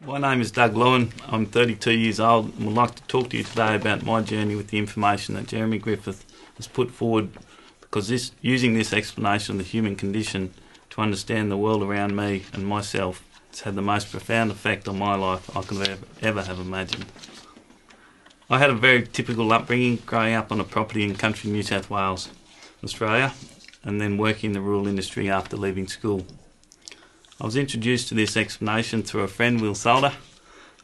My name is Doug Lobban. I'm 32 years old and would like to talk to you today about my journey with the information that Jeremy Griffith has put forward, because using this explanation of the human condition to understand the world around me and myself has had the most profound effect on my life I could ever have imagined. I had a very typical upbringing, growing up on a property in country New South Wales, Australia, and then working in the rural industry after leaving school. I was introduced to this explanation through a friend, Will Solder,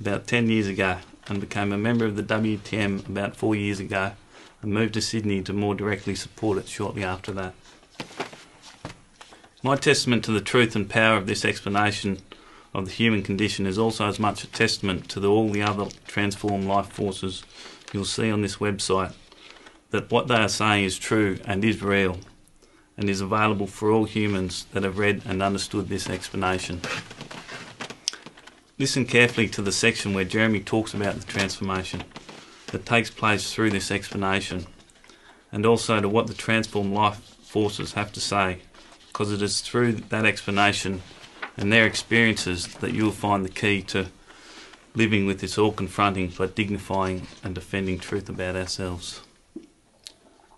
about 10 years ago, and became a member of the WTM about 4 years ago and moved to Sydney to more directly support it shortly after that. My testament to the truth and power of this explanation of the human condition is also as much a testament to all the other transformed life forces you'll see on this website, that what they are saying is true and is real, and is available for all humans that have read and understood this explanation. Listen carefully to the section where Jeremy talks about the transformation that takes place through this explanation, and also to what the transformed life forces have to say, because it is through that explanation and their experiences that you'll find the key to living with this all-confronting but dignifying and defending truth about ourselves.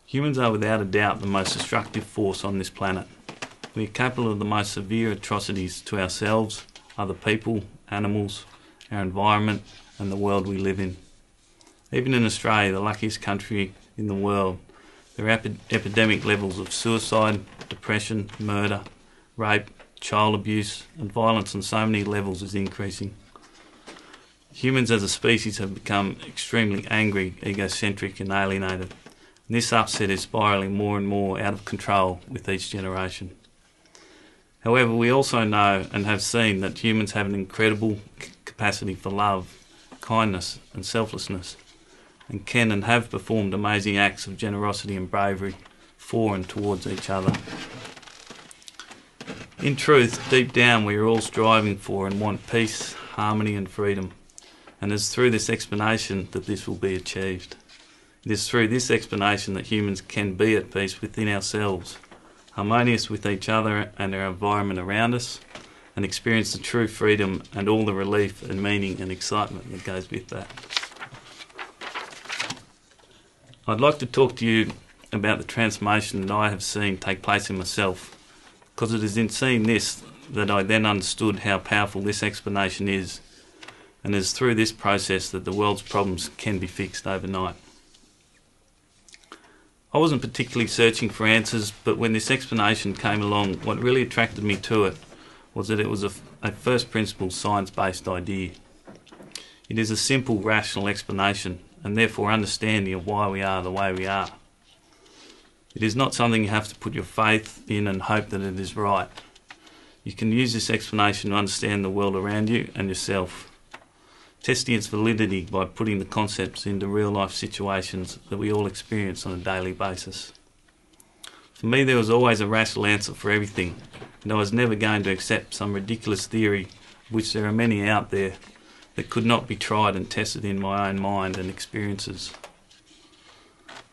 Humans are without a doubt the most destructive force on this planet. We are capable of the most severe atrocities to ourselves, other people, animals, our environment and the world we live in. Even in Australia, the luckiest country in the world, there are epidemic levels of suicide, depression, murder, rape, child abuse and violence on so many levels is increasing. Humans as a species have become extremely angry, egocentric and alienated. This upset is spiralling more and more out of control with each generation. However, we also know and have seen that humans have an incredible capacity for love, kindness and selflessness, and can and have performed amazing acts of generosity and bravery for and towards each other. In truth, deep down we are all striving for and want peace, harmony and freedom, and it's through this explanation that this will be achieved. It is through this explanation that humans can be at peace within ourselves, harmonious with each other and our environment around us, and experience the true freedom and all the relief and meaning and excitement that goes with that. I'd like to talk to you about the transformation that I have seen take place in myself, because it is in seeing this that I then understood how powerful this explanation is, and it is through this process that the world's problems can be fixed overnight. I wasn't particularly searching for answers, but when this explanation came along, what really attracted me to it was that it was a first principle science-based idea. It is a simple, rational explanation, and therefore understanding of why we are the way we are. It is not something you have to put your faith in and hope that it is right. You can use this explanation to understand the world around you and yourself, testing its validity by putting the concepts into real-life situations that we all experience on a daily basis. For me, there was always a rational answer for everything, and I was never going to accept some ridiculous theory, of which there are many out there, that could not be tried and tested in my own mind and experiences.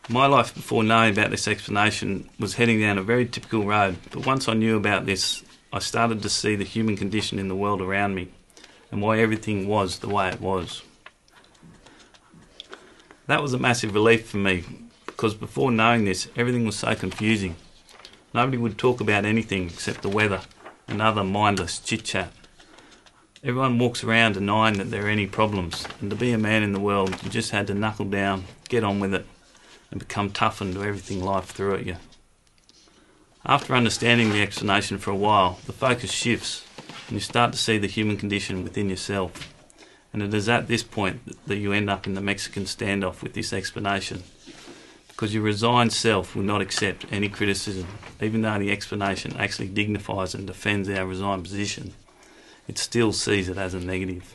My life before knowing about this explanation was heading down a very typical road, but once I knew about this, I started to see the human condition in the world around me, and why everything was the way it was. That was a massive relief for me, because before knowing this, everything was so confusing. Nobody would talk about anything except the weather and other mindless chit-chat. Everyone walks around denying that there are any problems, and to be a man in the world, you just had to knuckle down, get on with it, and become toughened to everything life threw at you. After understanding the explanation for a while, the focus shifts, and you start to see the human condition within yourself. And it is at this point that you end up in the Mexican standoff with this explanation, because your resigned self will not accept any criticism, even though the explanation actually dignifies and defends our resigned position. It still sees it as a negative.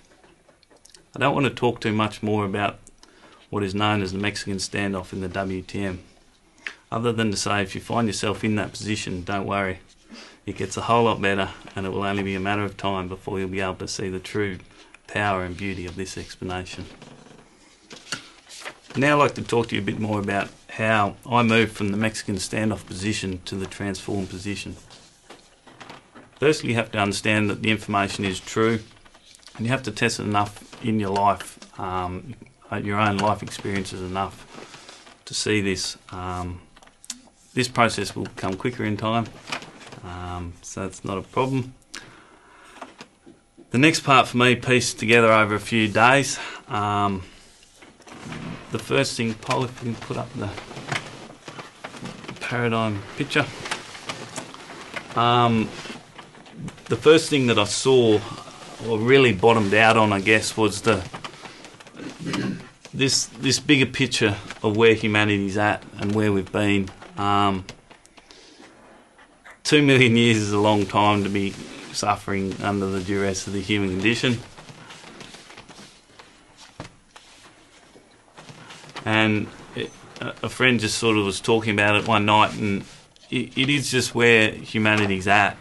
I don't want to talk too much more about what is known as the Mexican standoff in the WTM, other than to say if you find yourself in that position, don't worry. It gets a whole lot better, and it will only be a matter of time before you'll be able to see the true power and beauty of this explanation. Now I'd like to talk to you a bit more about how I moved from the Mexican standoff position to the transformed position. Firstly, you have to understand that the information is true And you have to test it enough in your life, your own life experiences enough to see this. This process will become quicker in time, so it's not a problem. The next part for me pieced together over a few days. The first thing, Paul, if you can put up the paradigm picture. The first thing that I saw, or really bottomed out on, I guess, was this bigger picture of where humanity's at and where we've been. 2 million years is a long time to be suffering under the duress of the human condition. And a friend just sort of was talking about it one night, and it is just where humanity's at,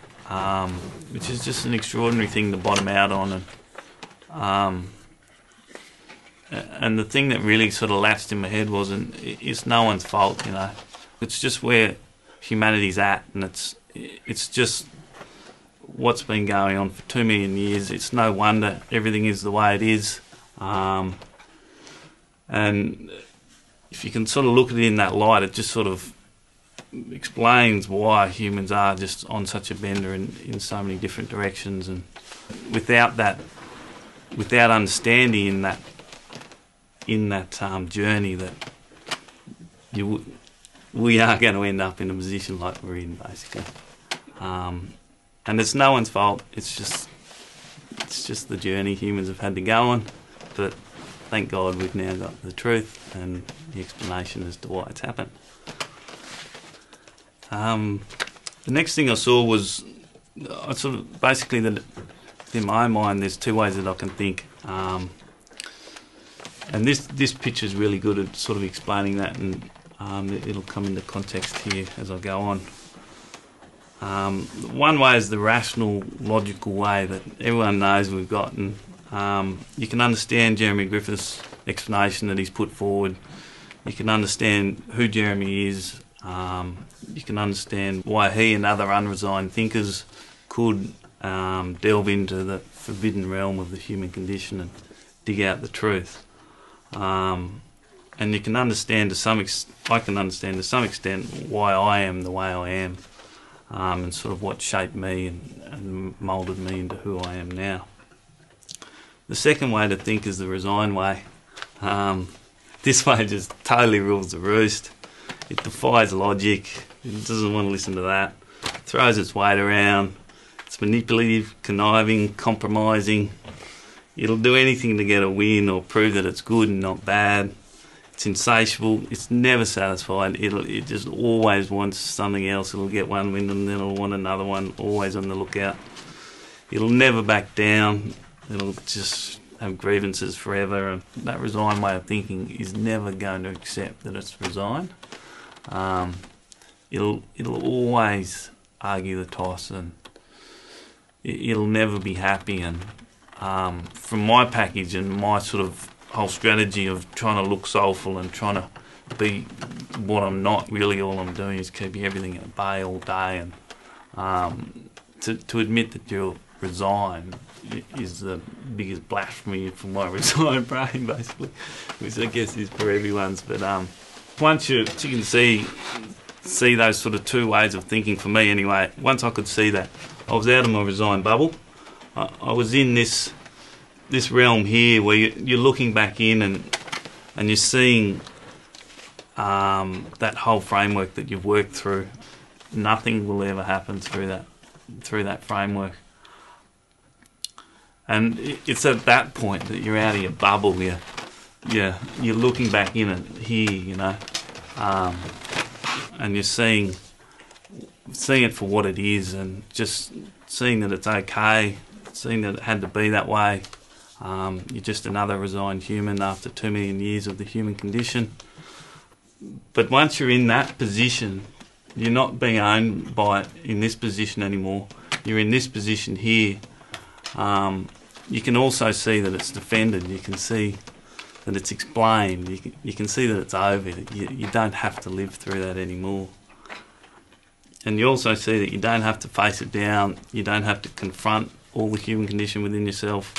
which is just an extraordinary thing to bottom out on. And the thing that really sort of latched in my head wasn't, it's no one's fault, you know. It's just where humanity's at, and it's just what's been going on for 2 million years. It's no wonder everything is the way it is. And if you can sort of look at it in that light, it just sort of explains why humans are just on such a bender in so many different directions. And without understanding in that journey, that we are going to end up in a position like we're in, basically. And it's no one's fault. It's just the journey humans have had to go on. But thank God we've now got the truth and the explanation as to why it's happened. The next thing I saw was, I sort of basically, that in my mind there's two ways that I can think. And this picture is really good at sort of explaining that, and it'll come into context here as I go on. One way is the rational, logical way that everyone knows we've got, and you can understand Jeremy Griffith's explanation that he's put forward. You can understand who Jeremy is. You can understand why he and other unresigned thinkers could delve into the forbidden realm of the human condition and dig out the truth. And you can understand I can understand to some extent why I am the way I am, and sort of what shaped me and moulded me into who I am now. The second way to think is the resigned way. This way just totally rules the roost. It defies logic. It doesn't want to listen to that. It throws its weight around. It's manipulative, conniving, compromising. It'll do anything to get a win or prove that it's good and not bad. It's insatiable. It's never satisfied. It just always wants something else. It'll get one win and then it'll want another one, always on the lookout. It'll never back down. It'll just have grievances forever. And that resigned way of thinking is never going to accept that it's resigned. It'll always argue the toss, and it'll never be happy. And from my package and my sort of whole strategy of trying to look soulful and trying to be what I'm not, really all I'm doing is keeping everything at bay all day. And to admit that you're resigned is the biggest blasphemy from my resigned brain, basically, which I guess is for everyone's. But once you can see those sort of two ways of thinking, for me anyway, once I could see that, I was out of my resigned bubble. I was in this realm here where you're looking back in and you're seeing that whole framework that you've worked through. Nothing will ever happen through that framework. And it's at that point that you're out of your bubble. You're looking back in it here, you know, and you're seeing it for what it is, and just seeing that it's okay, seeing that it had to be that way. You're just another resigned human after 2 million years of the human condition. But once you're in that position, you're not being owned by it in this position anymore. You're in this position here. You can also see that it's defended. You can see that it's explained. You can see that it's over. You don't have to live through that anymore. And you also see that you don't have to face it down. You don't have to confront all the human condition within yourself.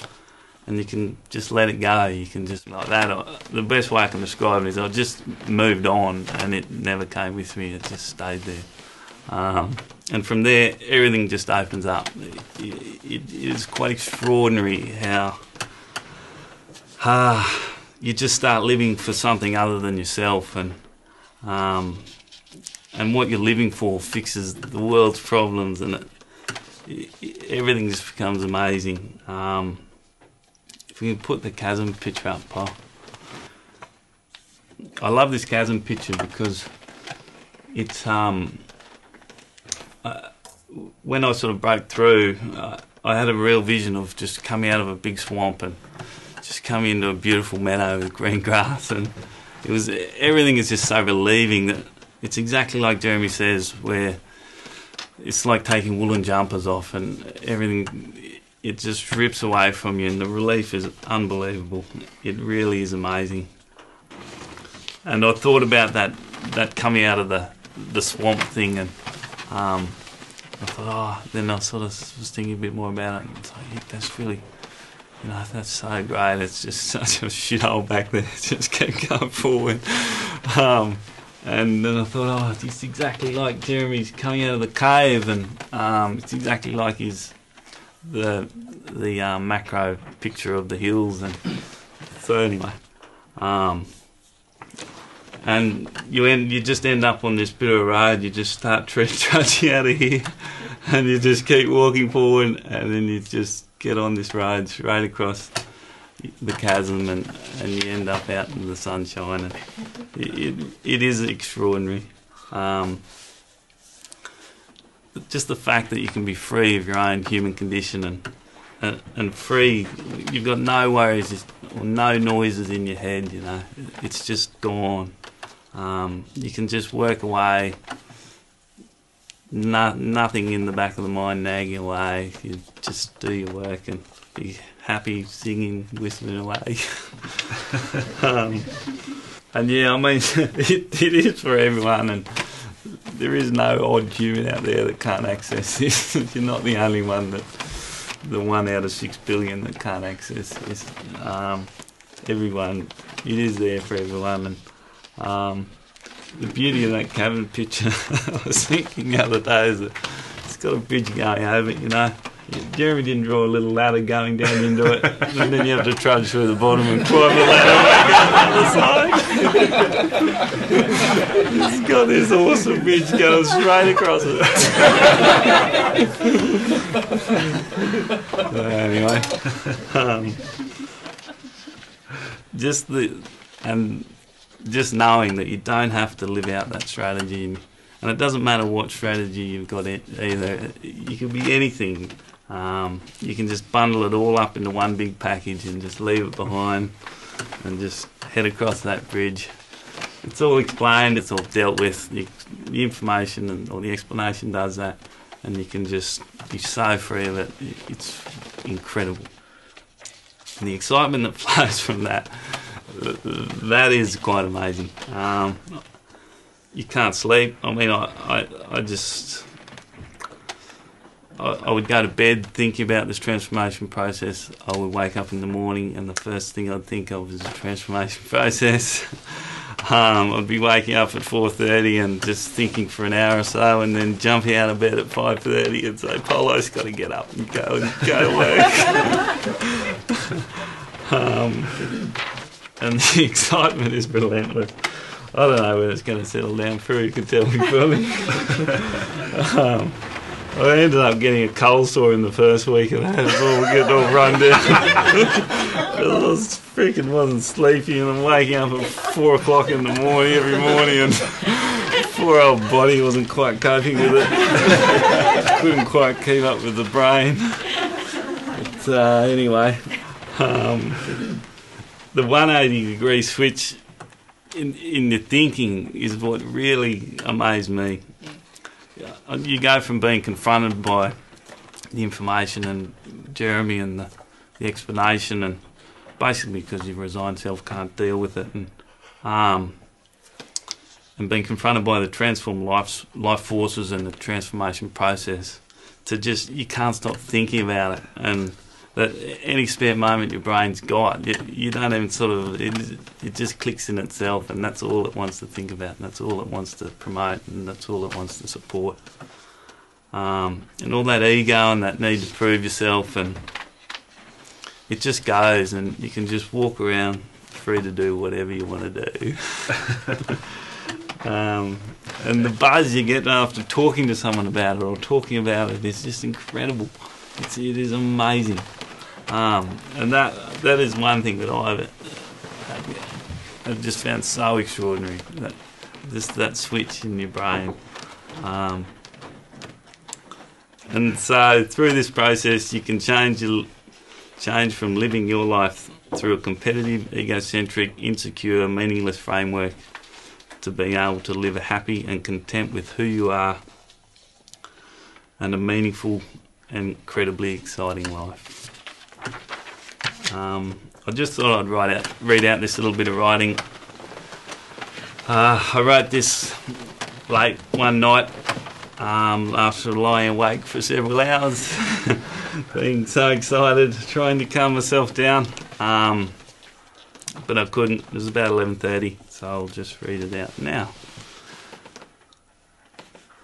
and you can just let it go. You can just like that. The best way I can describe it is I just moved on, and it never came with me. It just stayed there. And from there, everything just opens up. It is quite extraordinary how you just start living for something other than yourself, and what you're living for fixes the world's problems, and everything just becomes amazing. If we can put the chasm picture up, Paul. I love this chasm picture because it's when I sort of broke through, I had a real vision of just coming out of a big swamp and just coming into a beautiful meadow with green grass, and everything is just so relieving that it's exactly like Jeremy says, where it's like taking woolen jumpers off and everything, it just rips away from you, and the relief is unbelievable. It really is amazing. And I thought about that coming out of the swamp thing, and I thought, then I sort of was thinking a bit more about it, and it's like, yeah, that's really, that's so great. It's just such a shithole back there. Just kept going forward. And then I thought, it's exactly like Jeremy's coming out of the cave, and it's exactly like the macro picture of the hills. And so anyway, and you just end up on this bit of a road. You just start trudging out of here, and you just keep walking forward, and then you just get on this road straight across the chasm, and you end up out in the sunshine, and it is extraordinary. Just the fact that you can be free of your own human condition, and free, you've got no worries or no noises in your head, it's just gone. You can just work away, nothing in the back of the mind nagging away. You just do your work and be happy, singing, whistling away. And yeah, I mean, it is for everyone, and there is no odd human out there that can't access this. You're not the only one the 1 out of 6 billion that can't access this. Everyone, it is there for everyone. And the beauty of that cabin picture, I was thinking the other day, is that it's got a bridge going over it, Jeremy didn't draw a little ladder going down into it, and then you have to trudge through the bottom and climb the ladder back out the other side. It's got this awesome bridge going straight across it. So anyway, just knowing that you don't have to live out that strategy, and it doesn't matter what strategy you've got either. You can be anything. You can just bundle it all up into one big package and just leave it behind and just head across that bridge. It's all explained, it's all dealt with. The information or the explanation does that, and you can just be so free of it. It's incredible. And the excitement that flows from that is quite amazing. You can't sleep. I mean, I would go to bed thinking about this transformation process. I would wake up in the morning, and the first thing I'd think of is the transformation process. I'd be waking up at 4:30 and just thinking for an hour or so, and then jumping out of bed at 5:30 and say, Polo's got to get up and go to work. And the excitement is relentless. I don't know whether it's going to settle down through. You can tell me fully. I ended up getting a cold sore in the first week, and I was getting all run down. I wasn't sleepy, and I'm waking up at 4 o'clock in the morning every morning, and poor old body wasn't quite coping with it. Couldn't quite keep up with the brain. But anyway, the 180-degree switch in your thinking is what really amazed me. You go from being confronted by the information and Jeremy and the explanation, and basically because your resigned self can't deal with it, and being confronted by the transformed life forces and the transformation process, to just, you can't stop thinking about it, and that any spare moment your brain's got, you don't even sort of, it just clicks in itself, and that's all it wants to think about, and that's all it wants to promote, and that's all it wants to support. And all that ego and that need to prove yourself, and it just goes, and you can just walk around free to do whatever you want to do. And the buzz you get after talking to someone about it or talking about it is just incredible. It is amazing. And that is one thing that I've just found so extraordinary, that switch in your brain. And so through this process you can change from living your life through a competitive, egocentric, insecure, meaningless framework to being able to live a happy and content with who you are and a meaningful and incredibly exciting life. I just thought I'd read out this little bit of writing. I wrote this late one night after lying awake for several hours, being so excited, trying to calm myself down, but I couldn't. It was about 11:30, so I'll just read it out now.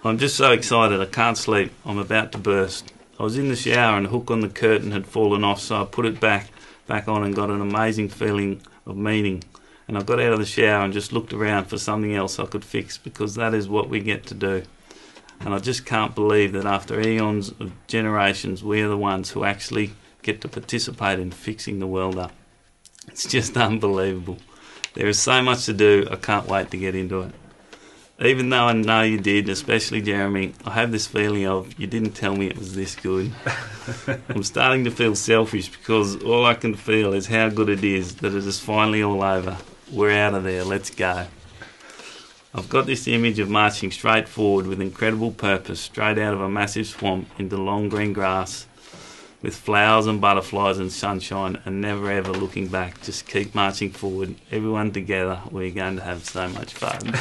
I'm just so excited, I can't sleep. I'm about to burst. I was in the shower and the hook on the curtain had fallen off, so I put it back on and got an amazing feeling of meaning. And I got out of the shower and just looked around for something else I could fix, because that is what we get to do. And I just can't believe that after eons of generations, we are the ones who actually get to participate in fixing the world up. It's just unbelievable. There is so much to do, I can't wait to get into it. Even though I know you did, especially Jeremy, I have this feeling of, you didn't tell me it was this good. I'm starting to feel selfish, because all I can feel is how good it is that it is finally all over. We're out of there, let's go. I've got this image of marching straight forward with incredible purpose, straight out of a massive swamp into long green grass, with flowers and butterflies and sunshine, and never ever looking back. Just keep marching forward, everyone together. We're going to have so much fun.